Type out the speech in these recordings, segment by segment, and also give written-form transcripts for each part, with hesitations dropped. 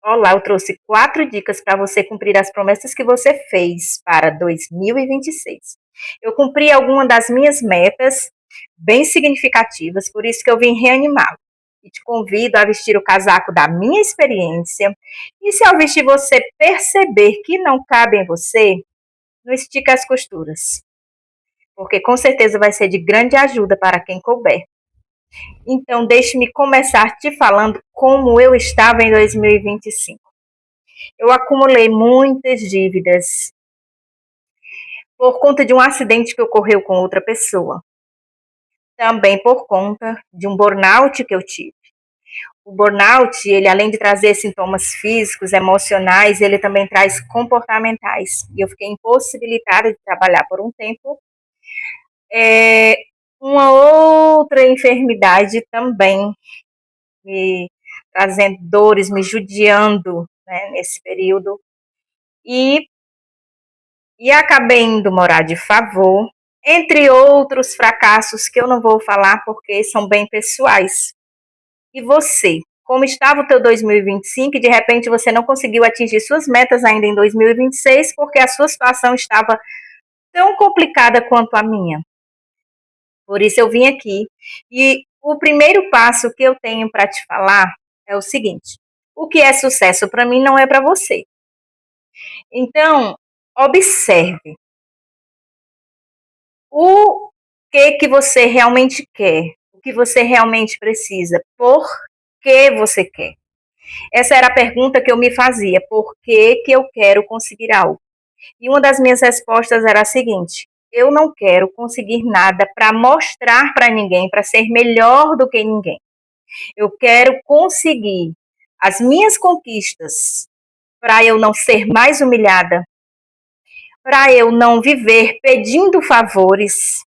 Olá, eu trouxe 4 dicas para você cumprir as promessas que você fez para 2026. Eu cumpri alguma das minhas metas bem significativas, por isso que eu vim reanimá-lo. E te convido a vestir o casaco da minha experiência. E se ao vestir você perceber que não cabe em você, não estica as costuras, porque com certeza vai ser de grande ajuda para quem couber. Então, deixe-me começar te falando como eu estava em 2025. Eu acumulei muitas dívidas por conta de um acidente que ocorreu com outra pessoa. Também por conta de um burnout que eu tive. O burnout, ele além de trazer sintomas físicos, emocionais, ele também traz comportamentais. E eu fiquei impossibilitada de trabalhar por um tempo. Uma outra enfermidade também me trazendo dores, me judiando, né, nesse período. E acabei indo morar de favor, entre outros fracassos que eu não vou falar porque são bem pessoais. E você? Como estava o teu 2025 e de repente você não conseguiu atingir suas metas ainda em 2026 porque a sua situação estava tão complicada quanto a minha. Por isso eu vim aqui. E o primeiro passo que eu tenho para te falar é o seguinte: o que é sucesso para mim não é para você. Então, observe o que você realmente quer, o que você realmente precisa, por que você quer. Essa era a pergunta que eu me fazia, por que eu quero conseguir algo? E uma das minhas respostas era a seguinte: eu não quero conseguir nada para mostrar para ninguém, para ser melhor do que ninguém. Eu quero conseguir as minhas conquistas para eu não ser mais humilhada, para eu não viver pedindo favores,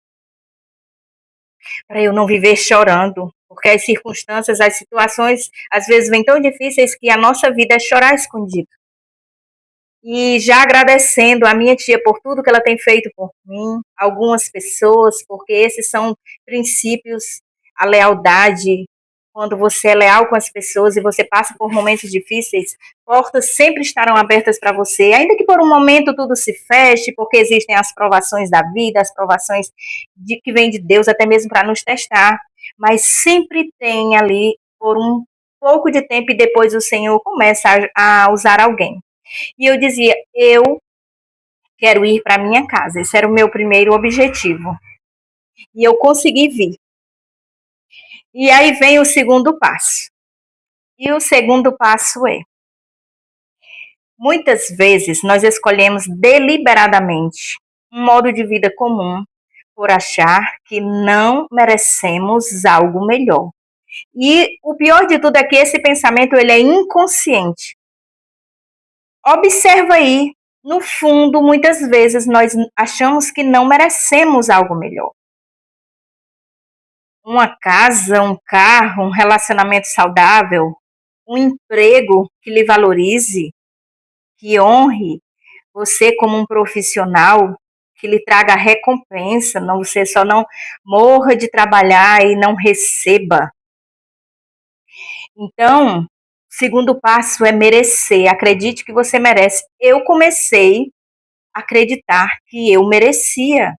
para eu não viver chorando, porque as circunstâncias, as situações, às vezes vêm tão difíceis que a nossa vida é chorar escondido. E já agradecendo a minha tia por tudo que ela tem feito por mim, algumas pessoas, porque esses são princípios, a lealdade. Quando você é leal com as pessoas e você passa por momentos difíceis, portas sempre estarão abertas para você, ainda que por um momento tudo se feche, porque existem as provações da vida, as provações que vêm de Deus, até mesmo para nos testar, mas sempre tem ali por um pouco de tempo e depois o Senhor começa a usar alguém. E eu dizia, eu quero ir para minha casa. Esse era o meu primeiro objetivo. E eu consegui vir. E aí vem o segundo passo. E o segundo passo é: muitas vezes nós escolhemos deliberadamente um modo de vida comum por achar que não merecemos algo melhor. E o pior de tudo é que esse pensamento ele é inconsciente. Observa aí, no fundo, muitas vezes nós achamos que não merecemos algo melhor. Uma casa, um carro, um relacionamento saudável, um emprego que lhe valorize, que honre você como um profissional, que lhe traga recompensa, não, você só não morra de trabalhar e não receba. Então, o segundo passo é merecer. Acredite que você merece. Eu comecei a acreditar que eu merecia.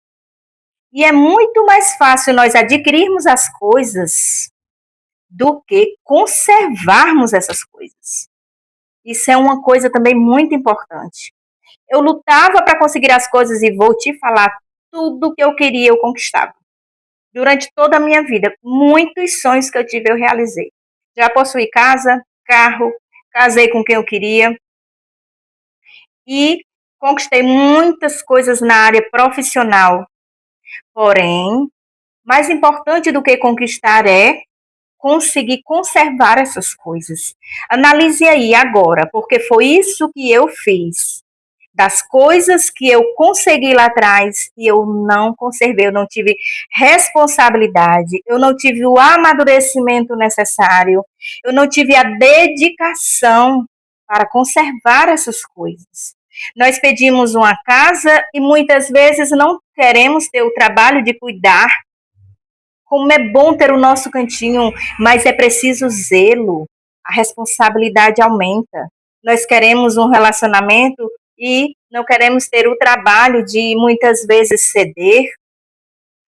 E é muito mais fácil nós adquirirmos as coisas do que conservarmos essas coisas. Isso é uma coisa também muito importante. Eu lutava para conseguir as coisas e vou te falar, tudo que eu queria eu conquistava. Durante toda a minha vida, muitos sonhos que eu tive eu realizei. Já possuí casa, carro, casei com quem eu queria e conquistei muitas coisas na área profissional. Porém, mais importante do que conquistar é conseguir conservar essas coisas. Analise aí agora, porque foi isso que eu fiz. Das coisas que eu consegui lá atrás e eu não conservei, eu não tive responsabilidade, eu não tive o amadurecimento necessário, eu não tive a dedicação para conservar essas coisas. Nós pedimos uma casa e muitas vezes não queremos ter o trabalho de cuidar. Como é bom ter o nosso cantinho, mas é preciso zelo, a responsabilidade aumenta. nós queremos um relacionamento e não queremos ter o trabalho de muitas vezes ceder,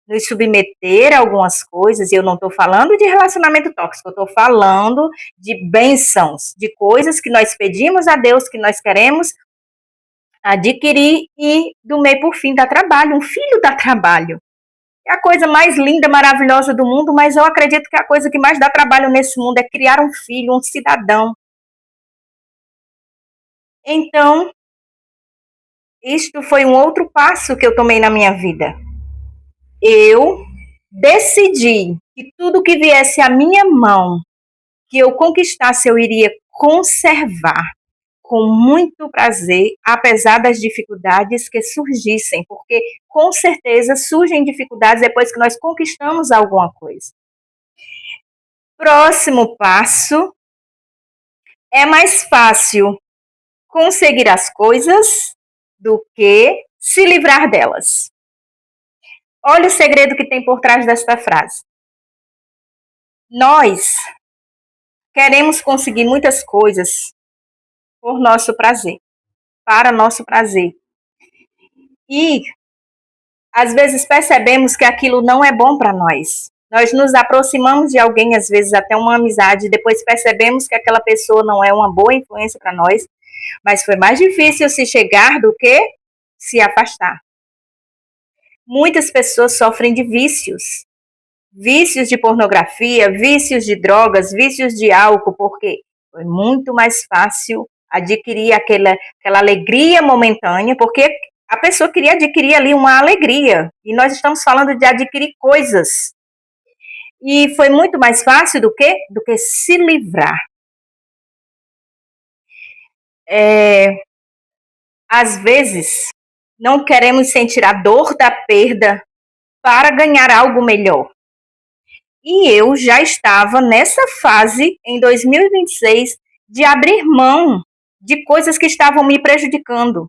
nos submeter a algumas coisas, e eu não estou falando de relacionamento tóxico, eu estou falando de bênçãos, de coisas que nós pedimos a Deus, que nós queremos adquirir, e do meio por fim dá trabalho, um filho dá trabalho. É a coisa mais linda, maravilhosa do mundo, mas eu acredito que a coisa que mais dá trabalho nesse mundo é criar um filho, um cidadão. Então, isto foi um outro passo que eu tomei na minha vida. Eu decidi que tudo que viesse à minha mão, que eu conquistasse, eu iria conservar com muito prazer, apesar das dificuldades que surgissem, porque com certeza surgem dificuldades depois que nós conquistamos alguma coisa. Próximo passo, é mais fácil conseguir as coisas do que se livrar delas. Olha o segredo que tem por trás desta frase. Nós queremos conseguir muitas coisas por nosso prazer, para nosso prazer. E às vezes percebemos que aquilo não é bom para nós. Nós nos aproximamos de alguém, às vezes até uma amizade, depois percebemos que aquela pessoa não é uma boa influência para nós, mas foi mais difícil se chegar do que se afastar. Muitas pessoas sofrem de vícios. Vícios de pornografia, vícios de drogas, vícios de álcool, porque foi muito mais fácil adquirir aquela alegria momentânea, porque a pessoa queria adquirir ali uma alegria, e nós estamos falando de adquirir coisas. E foi muito mais fácil do que se livrar. Às vezes, não queremos sentir a dor da perda para ganhar algo melhor. E eu já estava nessa fase, em 2026, de abrir mão de coisas que estavam me prejudicando.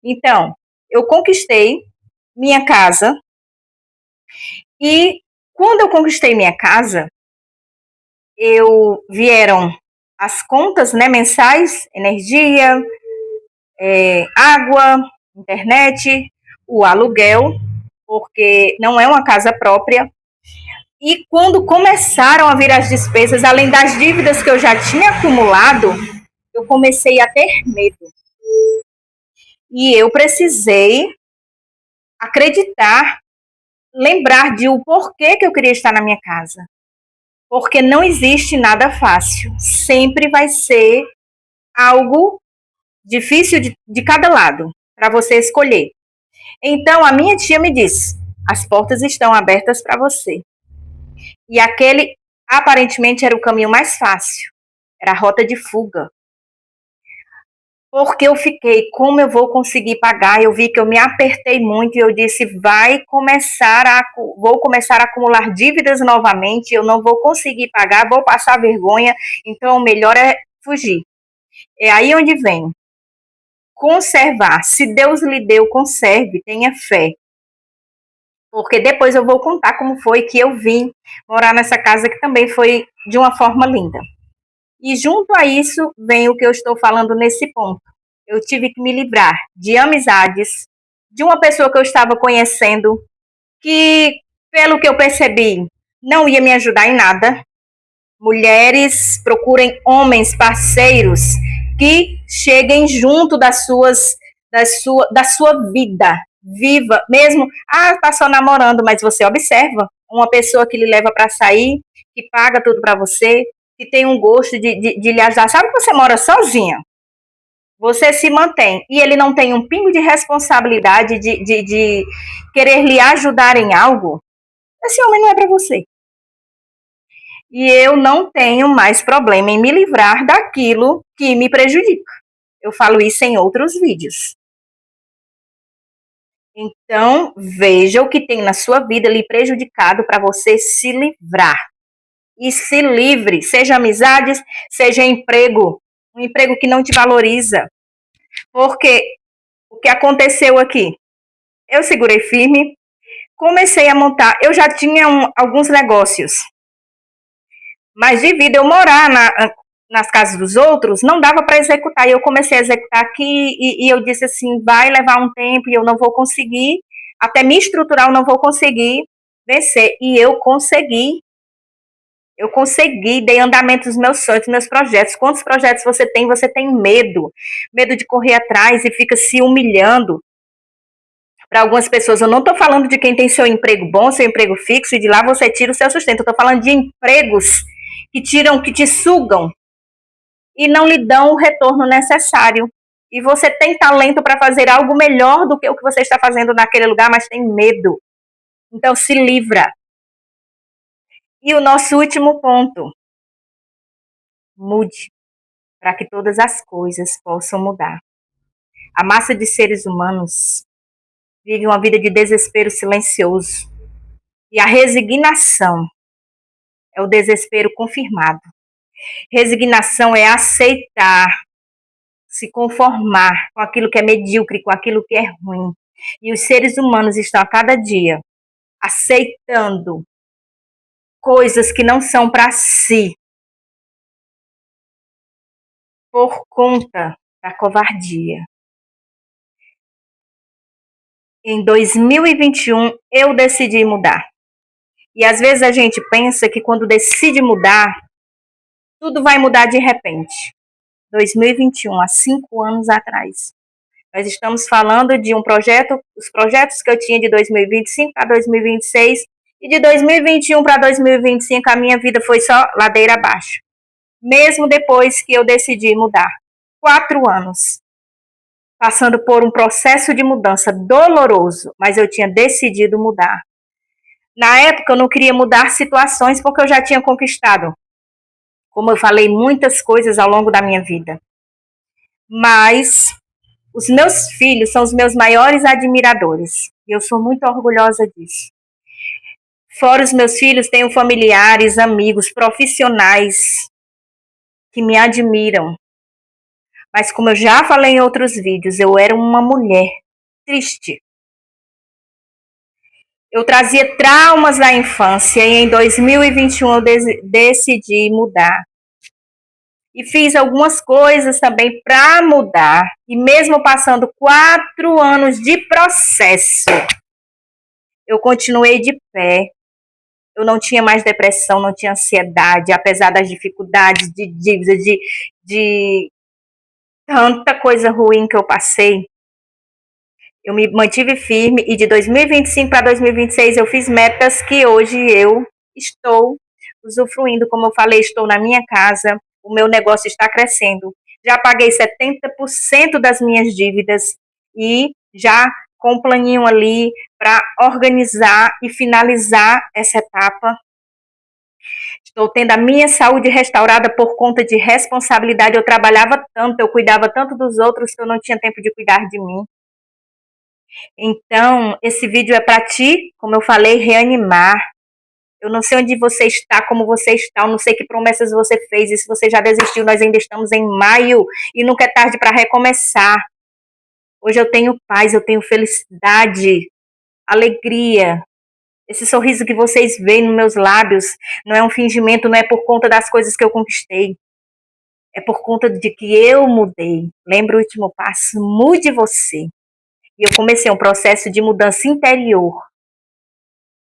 Então, eu conquistei minha casa, e quando eu conquistei minha casa, vieram as contas, né, mensais, energia, água, internet, o aluguel, porque não é uma casa própria. E quando começaram a vir as despesas, além das dívidas que eu já tinha acumulado, eu comecei a ter medo. E eu precisei acreditar, lembrar de o porquê que eu queria estar na minha casa. Porque não existe nada fácil. Sempre vai ser algo difícil de cada lado, para você escolher. Então, a minha tia me disse: as portas estão abertas para você. E aquele, aparentemente, era o caminho mais fácil. Era a rota de fuga. Porque eu fiquei, como eu vou conseguir pagar? Eu vi que eu me apertei muito e eu disse, vou começar a acumular dívidas novamente, eu não vou conseguir pagar, vou passar vergonha, então o melhor é fugir. É aí onde vem. Conservar. Se Deus lhe deu, conserve, tenha fé. Porque depois eu vou contar como foi que eu vim morar nessa casa, que também foi de uma forma linda. E junto a isso vem o que eu estou falando nesse ponto. Eu tive que me livrar de amizades, de uma pessoa que eu estava conhecendo, que, pelo que eu percebi, não ia me ajudar em nada. Mulheres, procurem homens, parceiros, que cheguem junto da sua vida. Viva, mesmo, tá só namorando, mas você observa uma pessoa que lhe leva para sair, que paga tudo para você, que tem um gosto de lhe ajudar. Sabe que você mora sozinha? Você se mantém. E ele não tem um pingo de responsabilidade de querer lhe ajudar em algo. Esse homem não é para você. E eu não tenho mais problema em me livrar daquilo que me prejudica. Eu falo isso em outros vídeos. Então, veja o que tem na sua vida lhe prejudicado para você se livrar. E se livre, seja amizades, seja emprego, um emprego que não te valoriza. Porque o que aconteceu aqui? Eu segurei firme, comecei a montar, eu já tinha alguns negócios, mas devido eu morar nas casas dos outros, não dava para executar. E eu comecei a executar aqui e eu disse assim, vai levar um tempo e eu não vou conseguir, até me estruturar eu não vou conseguir vencer. E eu consegui, dei andamento aos meus sonhos, meus projetos. Quantos projetos você tem? Você tem medo. Medo de correr atrás e fica se humilhando. Para algumas pessoas, eu não estou falando de quem tem seu emprego bom, seu emprego fixo, e de lá você tira o seu sustento. Eu estou falando de empregos que tiram, que te sugam e não lhe dão o retorno necessário. E você tem talento para fazer algo melhor do que o que você está fazendo naquele lugar, mas tem medo. Então se livra. E o nosso último ponto: mude para que todas as coisas possam mudar. A massa de seres humanos vive uma vida de desespero silencioso. E a resignação é o desespero confirmado. Resignação é aceitar, se conformar com aquilo que é medíocre, com aquilo que é ruim. E os seres humanos estão a cada dia aceitando coisas que não são para si por conta da covardia. Em 2021 eu decidi mudar. E às vezes a gente pensa que quando decide mudar, tudo vai mudar de repente. 2021, há 5 anos atrás. Nós estamos falando de um projeto, os projetos que eu tinha de 2025 para 2026, e de 2021 para 2025 a minha vida foi só ladeira abaixo. Mesmo depois que eu decidi mudar. 4 anos. Passando por um processo de mudança doloroso, mas eu tinha decidido mudar. Na época eu não queria mudar situações porque eu já tinha conquistado. Como eu falei, muitas coisas ao longo da minha vida. Mas os meus filhos são os meus maiores admiradores. E eu sou muito orgulhosa disso. Fora os meus filhos, tenho familiares, amigos, profissionais que me admiram. Mas como eu já falei em outros vídeos, eu era uma mulher triste. Eu trazia traumas da infância e em 2021 eu decidi mudar. E fiz algumas coisas também para mudar. E mesmo passando 4 anos de processo, eu continuei de pé. Eu não tinha mais depressão, não tinha ansiedade, apesar das dificuldades, de dívidas, de tanta coisa ruim que eu passei. Eu me mantive firme e de 2025 para 2026 eu fiz metas que hoje eu estou usufruindo. Como eu falei, estou na minha casa, o meu negócio está crescendo. Já paguei 70% das minhas dívidas e já com um planinho ali para organizar e finalizar essa etapa. Estou tendo a minha saúde restaurada por conta de responsabilidade. Eu trabalhava tanto, eu cuidava tanto dos outros que eu não tinha tempo de cuidar de mim. Então, esse vídeo é para ti, como eu falei, reanimar. Eu não sei onde você está, como você está, eu não sei que promessas você fez, e se você já desistiu, nós ainda estamos em maio e nunca é tarde para recomeçar. Hoje eu tenho paz, eu tenho felicidade, alegria. Esse sorriso que vocês veem nos meus lábios não é um fingimento, não é por conta das coisas que eu conquistei. É por conta de que eu mudei. Lembra o último passo? Mude você. E eu comecei um processo de mudança interior.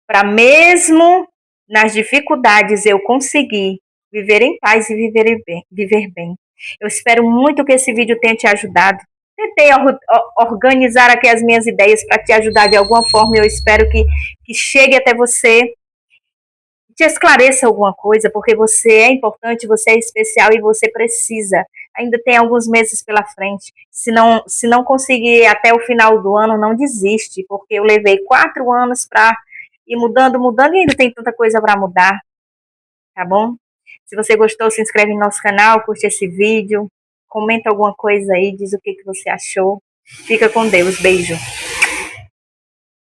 Para mesmo nas dificuldades eu conseguir viver em paz e viver bem. Eu espero muito que esse vídeo tenha te ajudado. Tentei organizar aqui as minhas ideias para te ajudar de alguma forma e eu espero que chegue até você, te esclareça alguma coisa, porque você é importante, você é especial e você precisa. Ainda tem alguns meses pela frente. Se não conseguir até o final do ano, não desiste, porque eu levei 4 anos para ir mudando, mudando, e ainda tem tanta coisa para mudar, tá bom? Se você gostou, se inscreve no nosso canal, curte esse vídeo, comenta alguma coisa aí, diz o que você achou. Fica com Deus, beijo.